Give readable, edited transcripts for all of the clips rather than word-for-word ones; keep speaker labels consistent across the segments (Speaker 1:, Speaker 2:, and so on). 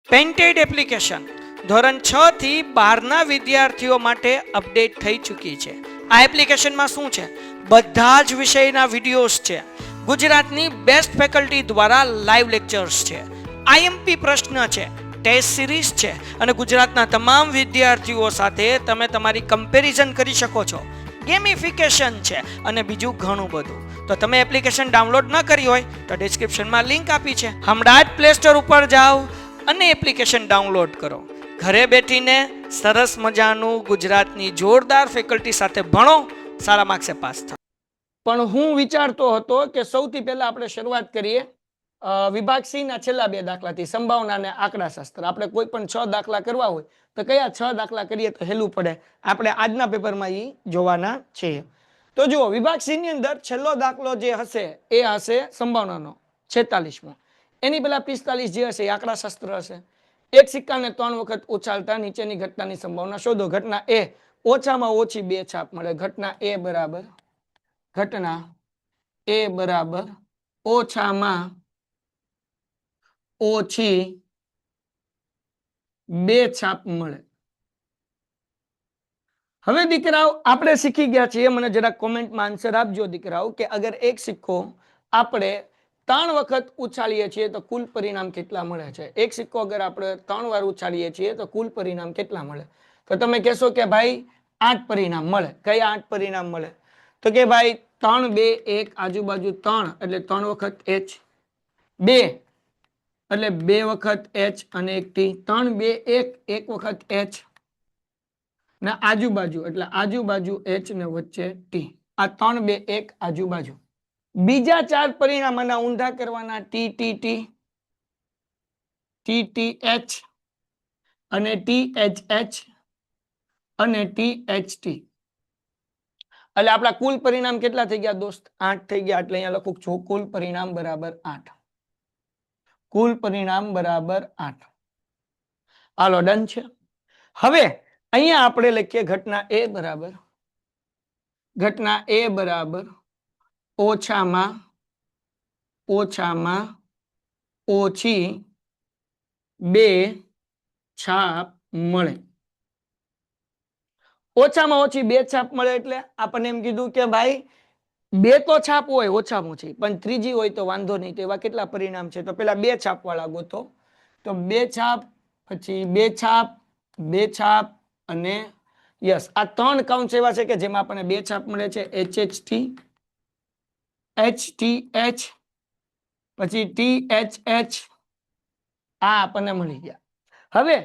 Speaker 1: Painted application ધોરણ 6 થી 12ના વિદ્યાર્થીઓ માટે અપડેટ થઈ ચૂકી છે. આ એપ્લિકેશનમાં શું છે? બધા જ વિષયના વિડીયોઝ છે. ગુજરાતની બેસ્ટ ફેકલ્ટી દ્વારા લાઈવ લેક્ચર્સ છે. આઈએમપી પ્રશ્ન છે, ટેસ્ટ સિરીઝ છે અને ગુજરાતના તમામ વિદ્યાર્થીઓ સાથે તમે તમારી કમ્પેરિઝન કરી શકો છો. ગેમિફિકેશન છે અને બીજું ઘણું બધું. તો તમે એપ્લિકેશન ડાઉનલોડ ન કરી હોય તો ડિસ્ક્રિપ્શનમાં લિંક આપી છે. હમણાં જ પ્લે સ્ટોર ઉપર જાઓ અને એપ્લિકેશન ડાઉનલોડ કરો. ઘરે બેઠીને સરસ મજાનું ગુજરાતની જોરદાર ફેકલ્ટી સાથે ભણો, સારા માર્ક્સે પાસ થાઓ. પણ હું વિચારતો હતો કે સૌથી પહેલા આપણે શરૂઆત કરીએ વિભાગ સી ના છેલ્લા 2 દાખલાથી, સંભાવના અને આંકડાશાસ્ત્ર. આપણે કોઈ પણ 6 દાખલા કરવા હોય તો કયા 6 દાખલા કરીએ તો હેલું પડે, આપણે આજના પેપરમાં એ જોવાના છીએ. તો જુઓ, વિભાગ સી ની અંદર છેલ્લો દાખલો જે હશે એ હશે સંભાવનાનો 46મો. એની પેલા 45 જે હશે એ આંકડાશાસ્ત્ર હશે. એક સિક્કાને 3 વખત ઉછાળતા નીચેની ઘટનાની સંભાવના શોધો. ઘટના એ ઓછામાં ઓછી 2 છાપ મળે. ઘટના એ બરાબર ઓછામાં ઓછી 2 છાપ મળે. હવે દીકરાઓ આપણે શીખી ગયા છીએ, મને જરા કોમેન્ટમાં આન્સર આપજો દીકરાઓ, કે અગર એક સિક્કો આપણે 3 વખત ઉછાળીએ છીએ તો કુલ પરિણામ કેટલા મળે છે. એક સિક્કો અગર આપણે 3 વાર ઉછાળીએ છીએ તો કુલ પરિણામ કેટલા મળે? તો તમે કહેશો કે ભાઈ 8 પરિણામ મળે. કયા 8 પરિણામ મળે? તો કે ભાઈ 3 2 1 આજુબાજુ 3 એટલે 3 વખત h, 2 એટલે 2 વખત h અને 1 t, 3 2 1 1 વખત h ને આજુબાજુ એટલે આજુબાજુ h ને વચ્ચે t. આ 3 2 1 આજુબાજુ. બીજા 4 પરિણામ આના ઊંધા કરવાના, t t t, t t h અને t h h અને t h t. એટલે આપણા કુલ પરિણામ કેટલા થઈ ગયા દોસ્ત? 8 થઈ ગયા. એટલે અહીંયા લખું છું કુલ પરિણામ બરાબર 8. કુલ પરિણામ બરાબર 8. હાલો, ડન છે. હવે અહીંયા આપણે લખીએ ઘટના એ બરાબર ઓછામાં ઓછી 2 છાપ મળે. ઓછામાં ઓછી 2 છાપ મળે એટલે આપણને એમ કીધું કે ભાઈ 2 તો છાપ હોય ઓછામાં ઓછી, પણ ત્રીજી હોય તો વાંધો નહીં. તો એવા કેટલા પરિણામ છે? તો પેલા 2 છાપ વાળા ગોતો. તો 2 છાપ, પછી 2 છાપ, 2 છાપ અને યસ, આ 3 કાઉન્ટ્સ એવા છે કે જેમાં આપણને 2 છાપ મળે છે. HHT, HTH, પછી THH. આ આપણને મળી ગયા. હવે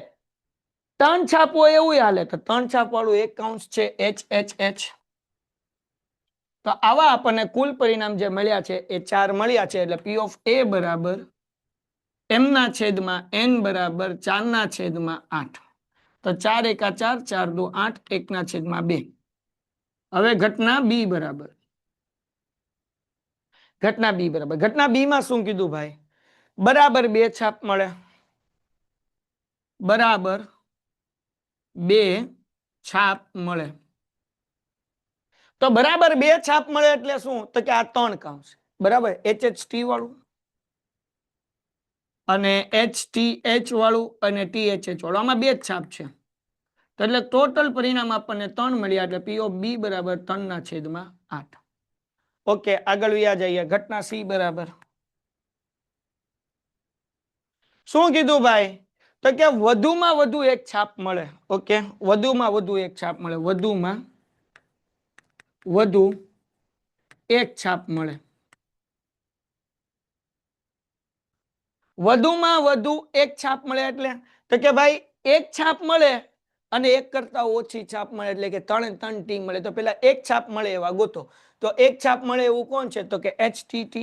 Speaker 1: 3 છાપ હોય એવું હાલે તો 3 છાપ વાળું એક કાઉન્ટ્સ છે HHH. તો આવા આપણને કુલ પરિણામ જે મળ્યા છે એ 4 મળ્યા છે. એટલે P of A બરાબર m ના છેદમાં n બરાબર 4 ના છેદમાં 8. તો 4 એકા 4, 4 દુ 8, 1 ના છેદમાં 2. હવે ઘટના B બરાબર. ઘટના B માં શું કીધું ભાઈ? બરાબર 2 છાપ મળે. બરાબર 2 છાપ મળે. તો બરાબર 2 છાપ મળે એટલે શું? તો કે આ 3 કાઉન્સ બરાબર, HHT વાળું અને HTH વાળું અને THH વાળું, આમાં 2 જ છાપ છે. તો એટલે ટોટલ પરિણામ આપણને 3 મળ્યા. એટલે P of B બરાબર 3 ના છેદમાં 8. ઓકે, આગળ વ્યા જઈએ. ઘટના C બરાબર શું કીધું ભાઈ? તો કે વધુમાં વધુ 1 છાપ મળે. ઓકે, વધુમાં વધુ 1 છાપ મળે. વધુમાં વધુ 1 છાપ મળે. વધુમાં વધુ 1 છાપ મળે એટલે તો કે ભાઈ 1 છાપ મળે અને 1 કરતા ઓછી છાપ મળે એટલે કે 3 3 ટી મળે. તો પેલા 1 છાપ મળે એવા ગોતો. તો 1 છાપ મળે એવું કોણ છે? તો કે HTT.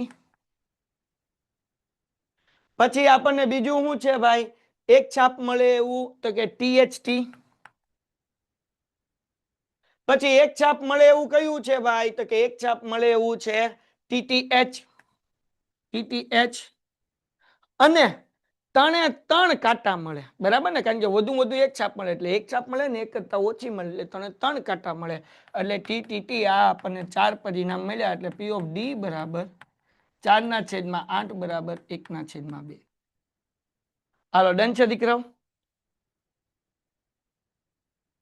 Speaker 1: પછી આપણને બીજું શું છે ભાઈ? 1 છાપ મળે એવું તો કે THT. પછી 1 છાપ મળે એવું કયું છે ભાઈ? તો કે 1 છાપ મળે એવું છે TTH. અને 3 કાંટા મળે બરાબર ને, કારણ કે વધુ વધુ 1 છાપ મળે એટલે 1 છાપ મળે ને 1 કરતા ઓછી મળે એટલે 3 કાંટા મળે. એટલે TTT આ આપણને 4 પરિણામ મળ્યા. એટલે P of D બરાબર 4 ના છેદમાં 8 બરાબર 1 ના છેદમાં 2. હાલો ડન છે દીકરાઓ.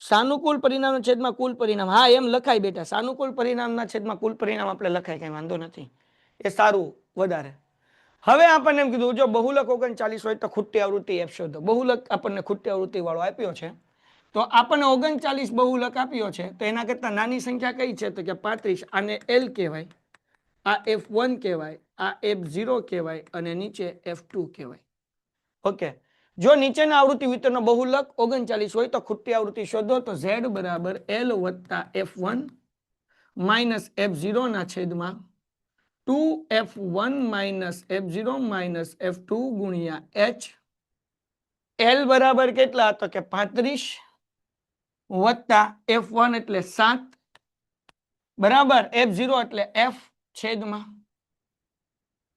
Speaker 1: સાનુકૂળ પરિણામ છેદમાં કુલ પરિણામ, હા એમ લખાય બેટા, સાનુકૂળ પરિણામના છેદમાં કુલ પરિણામ આપણે લખાય, કઈ વાંધો નથી, એ સારું વધારે. હવે આપણને એમ કીધું જો બહુલક 39 હોય તો ખૂટી આવૃત્તિ f શોધો. બહુલક આપણને ખૂટી આવૃત્તિ વાળો આપ્યો છે, તો આપણને 39 બહુલક આપ્યો છે, તો એના કરતા નાની સંખ્યા કઈ છે તો કે 35. આને l કહેવાય, આ f1 કહેવાય, આ f0 કહેવાય અને નીચે f2 કહેવાય. ઓકે, જો નીચેના આવૃત્તિ વિતરણનો બહુલક 39 હોય તો ખૂટી આવૃત્તિ શોધો, તો z બરાબર l વત્તા f1 માઇનસ f0 ના છેદમાં 2f1 minus f0 minus f2 ગુણ્યા h. l બરાબર કેટલા તો કે 35 વત્તા f1 એટલે 7 બરાબર f0 એટલે f છેદમાં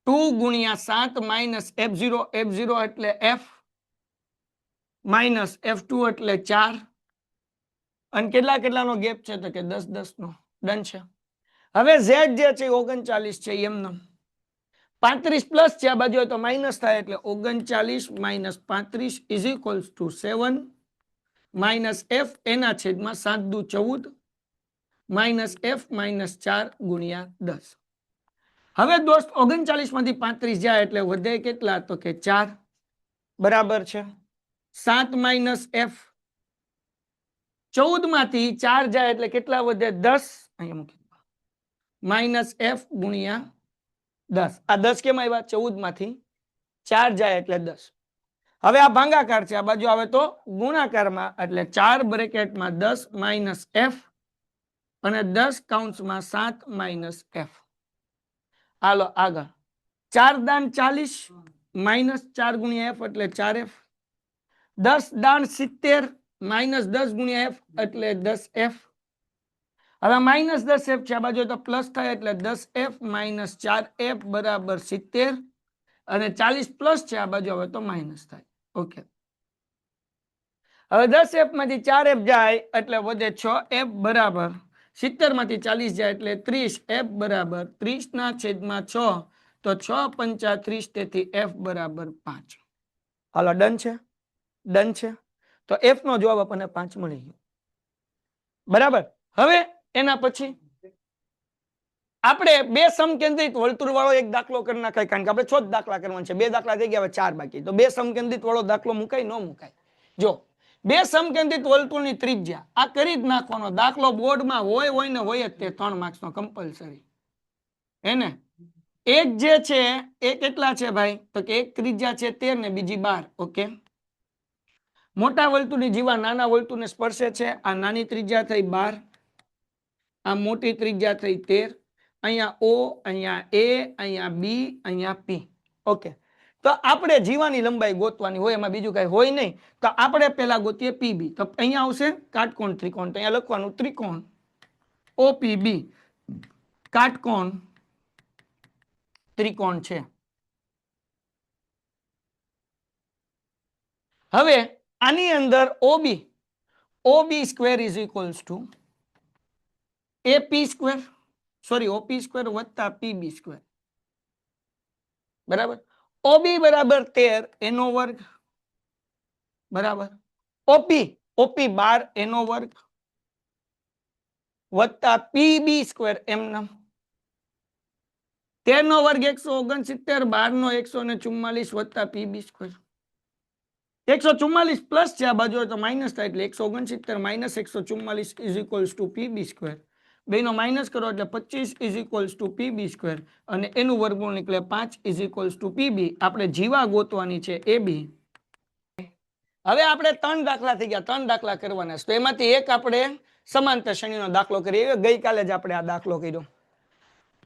Speaker 1: 2 ગુણ્યા 7 માઇનસ f0, f0 એટલે f માઇનસ f2 એટલે 4 અને કેટલાનો ગેપ છે તો કે 10 નો. ડન છે. હવે z જે છે 39 છે એમનો 35 પ્લસ છે, આ બાજુ તો માઇનસ થાય એટલે 39 minus 35 is equals to 7 minus f એના છેદમાં 7 દુ 14 માઇનસ f માઇનસ 4 ગુણ્યા 10. હવે દોસ્ત 39 માંથી 35 જાય એટલે વધે કેટલા તો કે 4 બરાબર છે 7 માઇનસ f. 14 માંથી 4 જાય એટલે કેટલા વધે 10, અહીંયા મૂકી માઇનસ f ગુણ્યા 10. આ 10 કેમ આવ્યા 14 માંથી 4 જાય એટલે 10. હવે આ ભાગાકાર છે, આ બાજુ આવે તો ગુણાકારમાં, એટલે 4 બ્રેકેટમાં 10 માઇનસ f અને 10 કૌંસમાં 7 માઇનસ f. હાલો આગળ 4 દાન 40 માઇનસ 4 ગુણ્યા f એટલે 4f. 10 દાન 70 માઇનસ 10 ગુણ્યા f એટલે 10f. હવે માઇનસ 10f છે, આ બાજુ તો પ્લસ થાય એટલે 10f માઇનસ 4f બરાબર 70 અને 40 પ્લસ છે, આ બાજુ હવે તો માઇનસ થાય. ઓકે, હવે 10f માંથી 4f જાય એટલે વધે 6f બરાબર 70 માંથી 40 જાય એટલે 30f બરાબર 30 ના છેદમાં 6, તો 6 પંચા 30, તેથી f બરાબર 5. હાલો ડન છે, ડન છે. તો f નો જવાબ આપણને 5 મળી ગયો બરાબર. હવે એના પછી આપણે બે સમકેન્દ્રિત વર્તુળ વાળો એક દાખલો કરી નાખાય, કારણ કે આપણે 6 દાખલા કરવાના છે, 2 દાખલા થઈ ગયા, હવે 4 બાકી. તો બે સમકેન્દ્રિત વાળો દાખલો મુકાય ન મુકાય? જો બે સમકેન્દ્રિત વર્તુળની ત્રિજ્યા આ કરી જ નાખવાનો દાખલો, બોર્ડમાં હોય ને હોય જ તે 3 માર્ક્સ નો કમ્પલસરી. એને એક જે છે એ કેટલા છે ભાઈ તો કે એક ત્રિજ્યા છે 13 ને બીજી 12. ઓકે, મોટા વર્તુળની જીવા નાના વર્તુળને સ્પર્શે છે, આ નાની ત્રિજ્યા થઈ 12, આ મોટી ત્રિજ્યા થઈ 13, અહીંયા O, અહીંયા A, અહીંયા B, અહીંયા P. ઓકે, તો આપણે જીવાની લંબાઈ ગોતવાની હોય, એમાં બીજું કઈ હોય નહીં. તો આપણે પહેલા ગોતીએ PB. તો અહીંયા આવશે કાટકોણ ત્રિકોણ, તો અહીંયા લખવાનું ત્રિકોણ OPB કાટકોણ ત્રિકોણ છે. હવે આની અંદર OB square is equals to AP square, sorry OP square વત્તા PB સ્ક્વેર બરાબર. OB બરાબર 13 એનો વર્ગ બરાબર, OP 12 એનો વર્ગ વત્તા PB સ્ક્વેર એમના 13 નો વર્ગ 169, 12 નો 144 વત્તા PB સ્ક્વેર 144 પ્લસ છે, આ બાજુ તો માઇનસ થાય એટલે 169 minus 144 is equals to PB square. બેનો માઇનસ કરો એટલે 25 is equals to PB square અને એનું વર્ગમૂળ નીકળે 5 ઇઝ ઇક્વલ્સ ટુ PB. આપણે જીવા ગોતવાની છે AB. હવે આપણે 3 દાખલા થઈ ગયા, 3 દાખલા કરવાના છે, તો એમાંથી એક આપણે સમાંતર શ્રેણીનો દાખલો કરીએ. ગઈકાલે જ આપણે આ દાખલો કર્યો.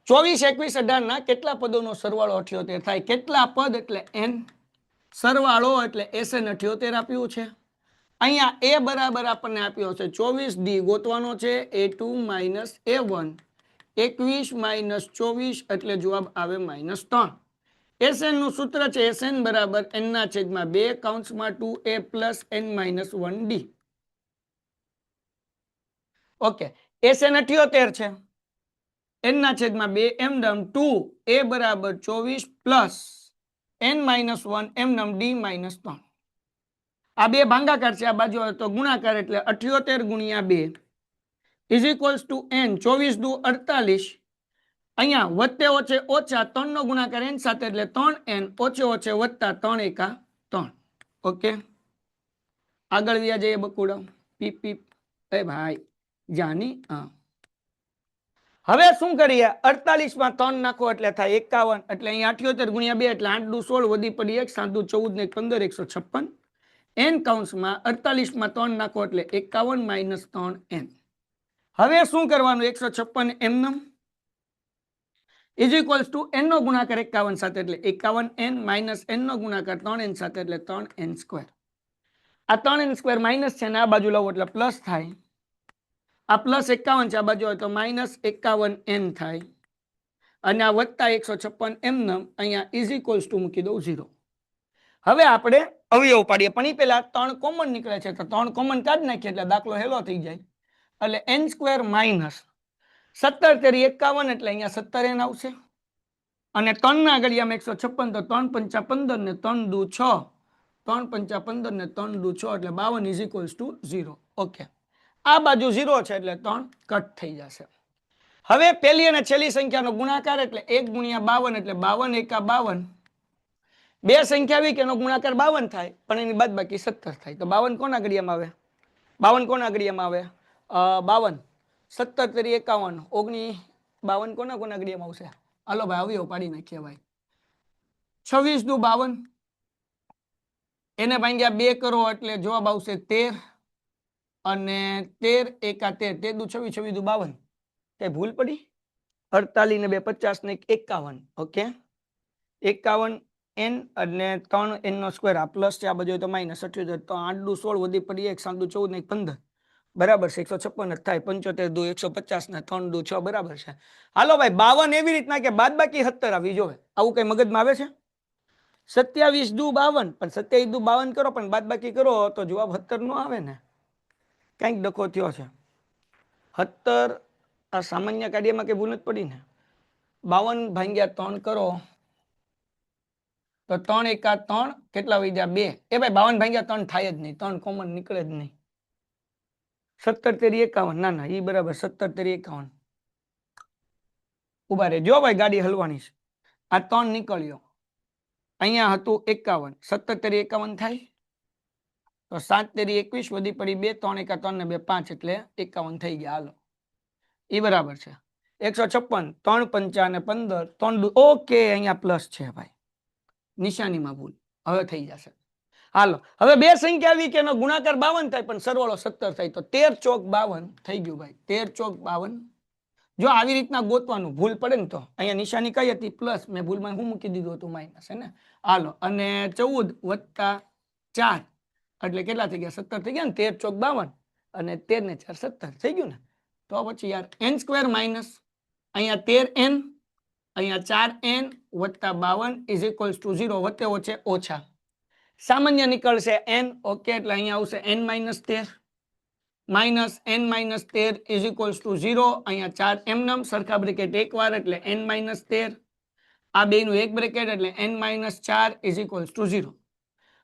Speaker 1: 24, 21, 18 ના કેટલા પદોનો સરવાળો 78 થાય? કેટલા પદ એટલે n, સરવાળો એટલે SN 78 આપ્યું છે. અહીંયા A બરાબર આપણને આપ્યો છે 24, D ગોતવાનો છે A2 માઇનસ A1, 21 માઇનસ 24 એટલે જવાબ આવે -3. SN નું સૂત્ર છે SN બરાબર n ના છેદમાં 2 કૌંસમાં 2A plus n minus 1D. Okay, SN 78 છે, n ના છેદમાં 2 એમ ડમ 2A બરાબર 24 પ્લસ n માઇનસ 1 એમ ડમ D માઇનસ 3. આ બે ભાંગાકાર છે, આ બાજુ આવે તો ગુણાકાર, એટલે 78 ગુણ્યા 2 ઇઝ ઇક્વલ્સ ટુ n. 24 દુ 48. અહીંયા વચ્ચે ઓછે ઓછા 3 નો ગુણાકાર n સાથે એટલે 3n ઓછે ઓછે વત્તા 3 એકા 3. ઓકે, આગળ વ્યા જઈએ બકુડો. પીપ પીપ એ ભાઈ જાની. હા, હવે શું કરીએ? 48 માં 3 નાખો એટલે થાય 51. એટલે અહીંયા 78 ગુણ્યા 2 એટલે 8 દુ 16 વધી પડી 1 7 દુ 14 ને 15 156. n કૌંસમાં 48 માં 3 નાખો એટલે 51 માઇનસ 3n. હવે શું કરવાનું? 156 એમનેમ ઇઝ ઇક્વલ્સ ટુ n નો ગુણાકાર 51 સાથે એટલે 51n માઇનસ n નો ગુણાકાર 3n સાથે એટલે 3n સ્ક્વેર. આ 3n સ્ક્વેર માઇનસ છે ને આ બાજુ લાવો એટલે પ્લસ થાય. આ પ્લસ 51 છે, આ બાજુ હોય તો માઇનસ 51n થાય. અને આ વત્તા 156 એમનેમ અહીંયા ઇઝ ઇક્વલ્સ ટુ મૂકી દઉં 0. હવે આપણે અવયવ પાડીએ, પણ એ પેલા 3 કોમન નીકળે છે તો 3 કોમન કાઢી નાખીએ એટલે દાખલો હેલો થઈ જાય. એટલે n સ્ક્વેર માઇનસ 17 તેરી 51 એટલે અહીંયા 17n આવશે. અને 3 ના ઘડિયામાં 156 તો 3 પંચા 15 ને 3 દુ 6, 3 પંચા 15 ને 3 દુ 6 એટલે 52 ઇઝ ઇક્વલ્સ ટુ 0. ઓકે, આ બાજુ 0 છે એટલે 3 કટ થઈ જશે. હવે પહેલી અને છેલ્લી સંખ્યાનો ગુણાકાર એટલે 1 ગુણ્યા 52 એટલે 52 એકા 52. બે સંખ્યા આવી કે એનો ગુણાકાર 52 થાય પણ એની બાદબાકી 17 થાય. તો 52 કોના ઘડિયામાં આવે? 52 કોના ઘડિયામાં આવે? 52. 17 તેરી 51, 52 કોના કોના ઘડિયામાં આવશે? હાલો ભાઈ અવયવ પાડી નાખીએ ભાઈ. 26 દુ 52, એને ભાંગ્યા 2 કરો એટલે જવાબ આવશે 13. અને 13 એકા 13, 13 દુ 26, 26 દુ 52. કઈ ભૂલ પડી? 48 ને 2 50 ને 51. ઓકે, 51n અને 3n નો સ્ક્વેર, આ પ્લસ છે, આ બાજુ તો માઇનસ 78. તો 8 દુ 16 વધી પડી 1 7 દુ 14 ને 15 બરાબર છે 156 જ થાય. 75 દુ 150 ને 3 દુ 6 બરાબર છે. હાલો ભાઈ 52 એવી રીતના કે બાદબાકી 17 આવી જોવે. આવું કઈ મગજમાં આવે છે? 27 દુ 52, પણ 27 દુ 52 કરો પણ બાદબાકી કરો તો જવાબ 17 નો આવે ને. કંઈક ડખો થયો છે. 17 આ સામાન્ય કાર્યમાં કઈ ભૂલ નથી પડી ને. 52 ભાંગ્યા 3 કરો તો 3 એકા 3 કેટલા વધ્યા 2. એ ભાઈ 52 ભાંગ્યા 3 થાય જ નહીં, 3 કોમન નીકળે જ નહીં. 17 તેરી 51, ના ના એ બરાબર 17 તેરી 51. ઉભા રે જો ભાઈ ગાડી હલવાની છે. આ 3 નીકળ્યો, અહીંયા હતું 51, 17 તેરી 51 થાય તો 7 તેરી 21 વધી પડી 2, 3 એકા 3 ને 2 5 એટલે 51 થઈ ગયા. હાલો એ બરાબર છે 156, 3 પંચા ને 15, 3 ઓકે અહીંયા પ્લસ છે ભાઈ, નિશાનીમાં ભૂલ, હવે થઈ જશે. હાલો હવે બે સંખ્યા આવી કે એનો ગુણાકાર 52 થાય પણ સરવાળો 17 થાય તો 13 ચોક 52 થઈ ગયું ભાઈ. 13 ચોક 52. જો આવી રીતના ગોતવાનું, ભૂલ પડે ને તો અહીંયા નિશાની કઈ હતી? પ્લસ. મેં ભૂલમાં શું મૂકી દીધું હતું? માઇનસ, હે ને. હાલો અને 14 વત્તા 4 એટલે કેટલા થઈ ગયા? 17 થઈ ગયા ને. 13 ચોક 52 અને 13 ને 4 17 થઈ ગયું ને. તો પછી યાર n સ્ક્વેર માઇનસ અહીંયા 13n અહીંયા 4n વત્તા 52 ઇઝ ઇક્વલ્સ ટુ 0. વચ્ચે ઓછે ઓછા સામાન્ય નીકળશે n. ઓકે, એટલે અહીંયા આવશે n minus 13 minus n minus 13 is equals to 0. અહીંયા 4 એમનેમ સરખા બ્રેકેટ એક વાર એટલે n માઇનસ 13, આ બેનું એક બ્રેકેટ એટલે n minus 4 is equals to 0.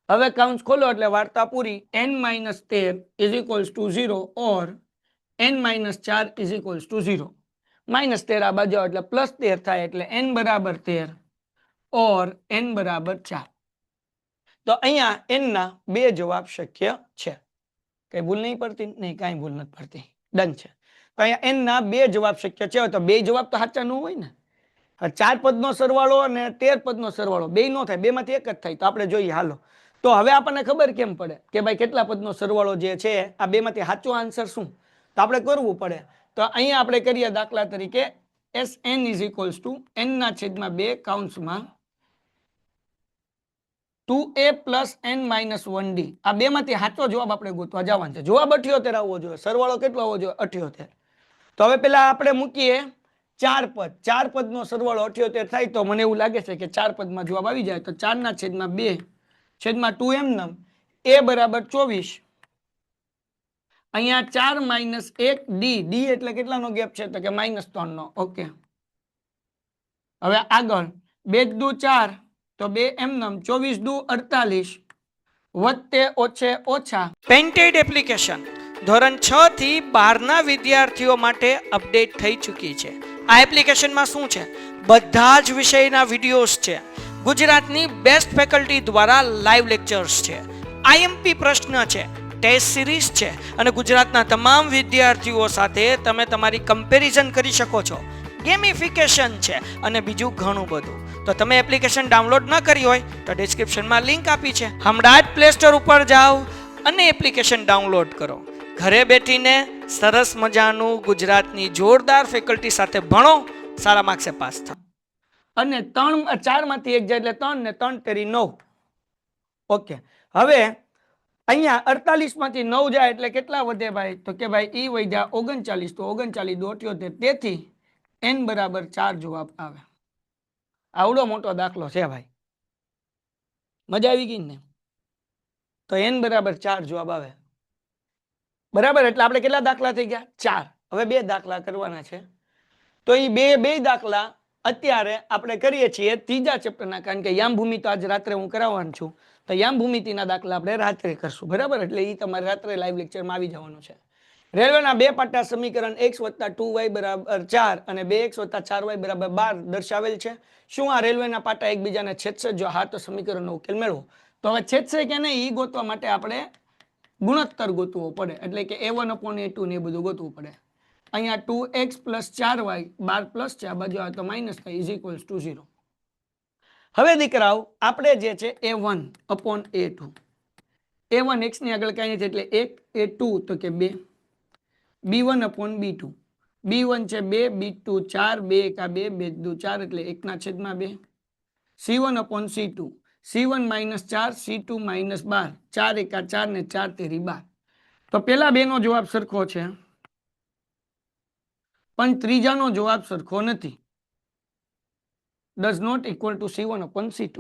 Speaker 1: હવે કાઉન્સ ખોલો એટલે વાર્તા પૂરી. n minus 13 is equals to 0 or n minus 4 is equals to 0. Minus 13 આ બાજુ એટલે પ્લસ 13 થાય એટલે n બરાબર 13 ઓર n બરાબર 4. તો અહીંયા n ના બે જવાબ શક્ય છે. કઈ ભૂલ નહીં પડતી? નહીં, કાંઈ ભૂલ નથી પડતી. ડન છે. તો અહીંયા n ના બે જવાબ શક્ય છે. તો બે જવાબ તો સાચા ન હોય ને. 4 પદનો સરવાળો અને 13 પદનો સરવાળો બે નો થાય, બે માંથી એક જ થાય. તો આપણે જોઈએ. હાલો તો હવે આપણને ખબર કેમ પડે કે ભાઈ કેટલા પદનો સરવાળો જે છે આ બે માંથી સાચો આન્સર શું? તો આપણે કરવું પડે. તો અહીંયા આપણે કરીએ દાખલા તરીકે Sn is equals to n ના છેદમાં 2 કૌંસમાં 2a plus n minus 1d. આ બે માંથી સાચો જવાબ આપણે ગોતવા જવાનો છે. જવાબ 78 આવવો જોઈએ. સરવાળો કેટલો આવવો જોઈએ? 78. તો હવે પેલા આપણે મૂકીએ 4 પદ. 4 પદનો સરવાળો 78 થાય તો મને એવું લાગે છે કે 4 પદમાં જવાબ આવી જાય. તો 4 ના છેદમાં 2 છેદમાં 2 એમનેમ a બરાબર 24. અહીંયા 4 માઇનસ 1 d. d એટલે કેટલાનો ગેપ છે? તો કે -3 નો. ઓકે, હવે આગળ 2 દુ 4 તો 2 એમનેમ, 24 દુ 48 વત્તે ઓછે ઓછા પેન્ટેડ એપ્લિકેશન ધોરણ 6 થી 12 વિદ્યાર્થીઓ માટે અપડેટ થઈ ચૂકી છે. આ એપ્લિકેશનમાં શું છે? બધા જ વિષયના વિડીયોઝ છે. ગુજરાતની બેસ્ટ ફેકલ્ટી દ્વારા લાઈવ લેક્ચર્સ છે. આઈએમપી પ્રશ્ન છે, ટેસ્ટ સિરીઝ છે અને ગુજરાતના તમામ વિદ્યાર્થીઓ સાથે તમે તમારી કમ્પેરિઝન કરી શકો છો. ગેમિફિકેશન છે અને બીજું ઘણું બધું. તો તમે એપ્લિકેશન ડાઉનલોડ ન કરી હોય તો ડિસ્ક્રિપ્શનમાં લિંક આપી છે. હમણાં જ પ્લે સ્ટોર ઉપર જાઓ અને એપ્લિકેશન ડાઉનલોડ કરો. ઘરે બેઠીને સરસ મજાનું ગુજરાતની જોરદાર ફેકલ્ટી સાથે ભણો, સારા માર્ક્સે પાસ થાઓ. અને 4 માંથી 1 જાય એટલે 3 ને 3 તેરી 9. ઓકે, હવે અહીંયા 48 માંથી 9 જાય એટલે કેટલા વધે ભાઈ? તો કે ભાઈ ઈ વધ્યા 39, તો 39 દો 78, તેથી n બરાબર 4 જવાબ આવે. આવડો મોટો દાખલો છે ભાઈ, મજા આવી ગઈ ને? તો n બરાબર 4 જવાબ આવે. બરાબર, એટલે આપણે કેટલા દાખલા થઈ ગયા? 4. હવે 2 દાખલા કરવાના છે. તો એ બે દાખલા અત્યારે આપણે કરીએ છીએ ત્રીજા ચેપ્ટરના, કારણ કે યામ ભૂમિ તો આજ રાત્રે હું કરાવવાનું છું. તો યામ ભૂમિતિના દાખલા આપણે રાત્રે કરશું. બરાબર, એટલે એ તમારે રાત્રે લાઈવ લેક્ચરમાં આવી જવાનું છે. રેલવેના 2 પાટા સમીકરણ x + 2y = 4 અને 2x + 4y = 12 દર્શાવેલ છે. શું આ રેલવેના પાટા એકબીજાને છેદશે? જો હા તો સમીકરણનો ઉકેલ મેળવો. તો હવે છેદશે કે નહીં એ ગોતવા માટે આપણે ગુણોત્તર ગોતવો પડે, એટલે કે a1/a2 ને એ બધું ગોતવું પડે. અહીંયા 2x + 4y 12 પ્લસ છે, આ બાજુ આવે તો માઇનસ થાય, = 0. હવે દીકરાઓ આપણે જે છે a1/a2, a1 x ની આગળ કઈ નથી એટલે 1, a2 તો કે 2, b1/b2, b1 છે 2, b2 4, 2 × 2, 2 × 2 4 એટલે 1/2, c1/c2, c1 - 4, c2 - 12, 4 × 4 ને 4 તેરી 12. તો પેલા બે નો જવાબ સરખો છે પણ ત્રીજાનો જવાબ સરખો નથી. does not equal to c1/c2.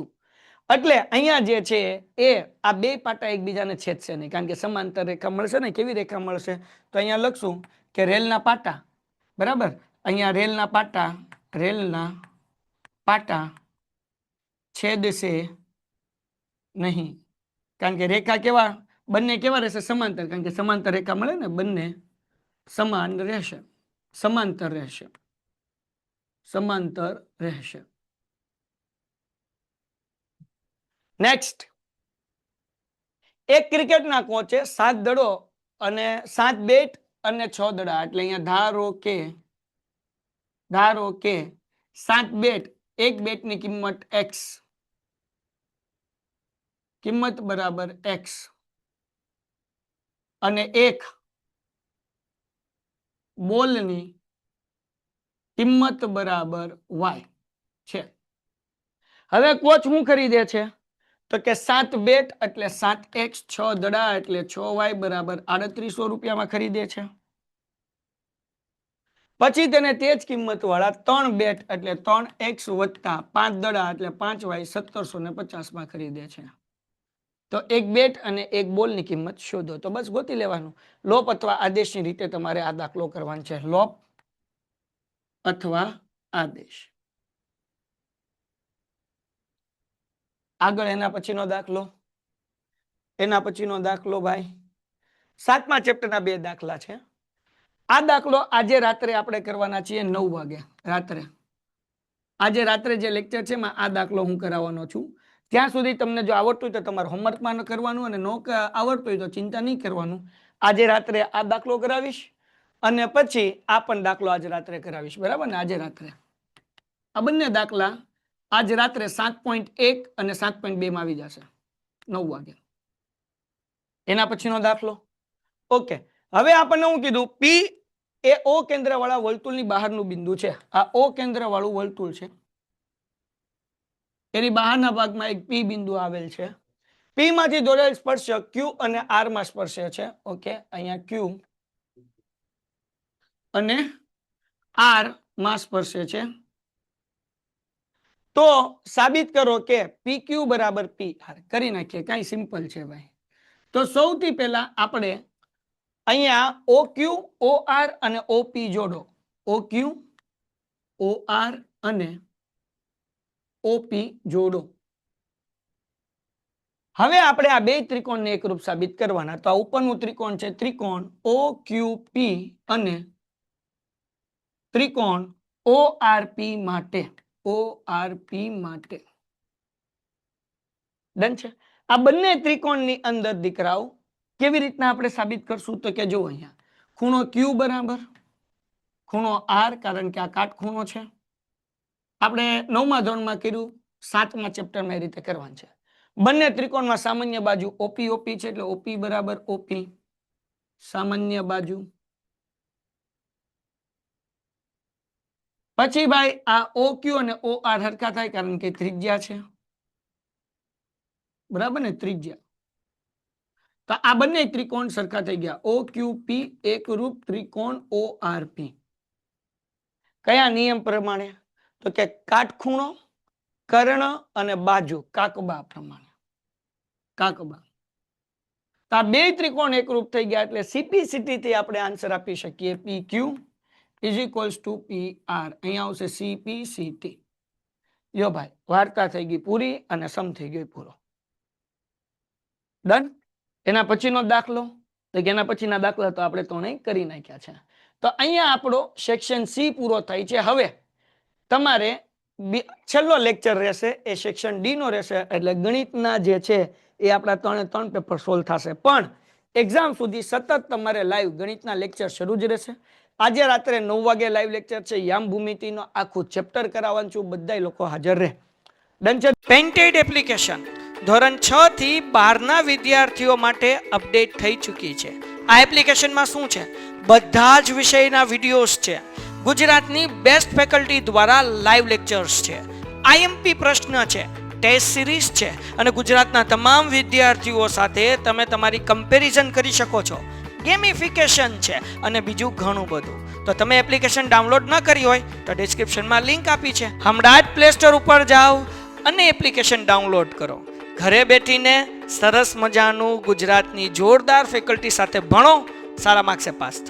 Speaker 1: એટલે અહીંયા જે છે એ આ બે પાટા એકબીજાને છેદશે નહીં, કારણ કે સમાંતર રેખા મળશે ને. કેવી રેખા મળશે? તો અહીંયા લખશું કે રેલના પાટા, બરાબર, અહીંયા રેલના પાટા છેદશે નહીં, કારણ કે રેખા કેવા બંને કેવા રહેશે? સમાંતર, કારણ કે સમાંતર રેખા મળે ને, બંને સમાન રહેશે, સમાંતર રહેશે. નેક્સ્ટ, એક ક્રિકેટના કોચે 7 દડો અને 7 બેટ અને 6 દડા, એટલે અહીંયા ધારો કે 7 બેટ, એક બેટની કિંમત x, કિંમત બરાબર x, અને એક બોલની કિંમત બરાબર y છે. હવે કોચ શું ખરીદે છે? તો કે 7 બેટ એટલે 7x, 6 દડા એટલે 6y = 3800 રૂપિયામાં ખરીદે છે. પછી તેને તે જ કિંમત વાળા 3 બેટ એટલે 3x + 5 દડા એટલે 5y 1750 માં ખરીદે છે. તો એક બેટ અને એક બોલની કિંમત શોધો. તો બસ ગોતી લેવાનું. લોપ અથવા આદેશની રીતે તમારે આ દાખલો કરવાનો છે. લોપ અથવા આદેશ. આગળ એના પછીનો દાખલો ભાઈ 7મા ચેપ્ટરના 2 દાખલા છે. આ દાખલો આજે રાત્રે આપણે કરવાના છીએ 9 વાગે રાત્રે. આજે રાત્રે જે લેક્ચર છે એમાં આ દાખલો હું કરાવવાનો છું. ત્યાં સુધી તમને જો આવડતું હોય તો તમારે હોમવર્કમાં કરવાનું, અને નો આવડતું હોય તો ચિંતા નહીં કરવાનું. આજે રાત્રે આ દાખલો કરાવીશ અને પછી આ પણ દાખલો આજે રાત્રે કરાવીશ. બરાબર ને? આજે રાત્રે આ બંને દાખલા આજ રાત્રે 7.1 અને 7.2 માં આવી જશે 9 વાગે. એના પછીનો દાખલો. ઓકે, હવે આપણને હું કીધું P એ O કેન્દ્ર વાળા વર્તુળની બહારનું બિંદુ છે. આ O કેન્દ્ર વાળું વર્તુળ છે, એની બહારના ભાગમાં એક P બિંદુ આવેલ છે. P માંથી દોરેલ સ્પર્શક Q અને R માં સ્પર્શે છે. ઓકે, અહીંયા Q અને R માં સ્પર્શે છે. તો સાબિત કરો કે PQ = PR. કરી નાખીએ, કઈ સિમ્પલ છે ભાઈ. તો સૌથી પહેલા આપણે અહીંયા OQ, OR અને OP જોડો. OQ, OR અને OP જોડો. હવે આપણે આ બે ત્રિકોણને એકરૂપ સાબિત કરવાના. તો આ ઉપરનું ત્રિકોણ છે ત્રિકોણ OQP અને ત્રિકોણ ORP માટે. ORP માટે ડન છે. આ બંને ત્રિકોણની અંદર દીકરાઓ કેવી રીતના આપણે સાબિત કરશું તો કે જો અહીંયા ખૂણો Q બરાબર ખૂણો R, કારણ કે આ કાટખૂણો છે. આપણે 9મા ધોરણમાં કર્યું, 7મા ચેપ્ટરમાં એ રીતે કરવાનું છે. બંને ત્રિકોણમાં સામાન્ય બાજુ OP છે, એટલે OP બરાબર OP સામાન્ય બાજુ. પછી ભાઈ આ OQ અને OR હરખા થાય, કારણ કે ત્રિજ્યા છે, બરાબર ને, ત્રિજ્યા. તો આ બંને ત્રિકોણ સરખા થઈ ગયા. OQP એકરૂપ ત્રિકોણ ORP. કયા નિયમ પ્રમાણે? તો કે કાટખૂણો, કર્ણ અને બાજુ કાકબા પ્રમાણે. કાકબા. તો આ બે ત્રિકોણ એકરૂપ થઈ ગયા એટલે CPCT થી આપણે આન્સર આપી શકીએ PQ = PR. અહીંયા આવશે CPCT. જો ભાઈ વાર્તા થઈ ગઈ પૂરી અને સમ થઈ ગયો પૂરો. ડન. એના પછીનો દાખલો તો કે એના પછીના દાખલા તો આપણે ત્રણેય કરી નાખ્યા છે. તો અહીંયા આપણો સેક્શન C પૂરો થાય છે. હવે તમારે છેલ્લો લેક્ચર રહેશે એ સેક્શન D નો રહેશે, એટલે ગણિતના જે છે એ આપણા 3 પેપર સોલ્વ થશે. પણ એક્ઝામ સુધી સતત તમારે લાઈવ ગણિતના લેક્ચર શરૂ જ રહેશે. આજે રાત્રે 9 વાગે લાઈવ લેક્ચર છે. યામ ભૂમિતિનો આખું ચેપ્ટર કરાવવાનું છું. બધાય લોકો હાજર રહે. ડન છે. પેન્ટેડ એપ્લિકેશન ધોરણ 6 થી 12ના વિદ્યાર્થીઓ માટે અપડેટ થઈ ચૂકી છે. આ એપ્લિકેશનમાં શું છે? બધા જ વિષયના વિડીયોઝ છે. ગુજરાતની બેસ્ટ ફેકલ્ટી દ્વારા લાઈવ લેક્ચર્સ છે. IMP પ્રશ્ન છે, ટેસ્ટ સિરીઝ છે અને ગુજરાતના તમામ વિદ્યાર્થીઓ સાથે તમે તમારી કમ્પેરિઝન કરી શકો છો. ગેમિફિકેશન છે અને બીજું ઘણું બધું. તો તમે એપ્લિકેશન ડાઉનલોડ ન કરી હોય તો ડિસ્ક્રિપ્શનમાં લિંક આપી છે. હમણાં જ પ્લે સ્ટોર ઉપર જાઓ અને એપ્લિકેશન ડાઉનલોડ કરો. ઘરે બેઠીને સરસ મજાનું ગુજરાતની જોરદાર ફેકલ્ટી સાથે ભણો, સારા માર્ક્સે પાસ થાઓ.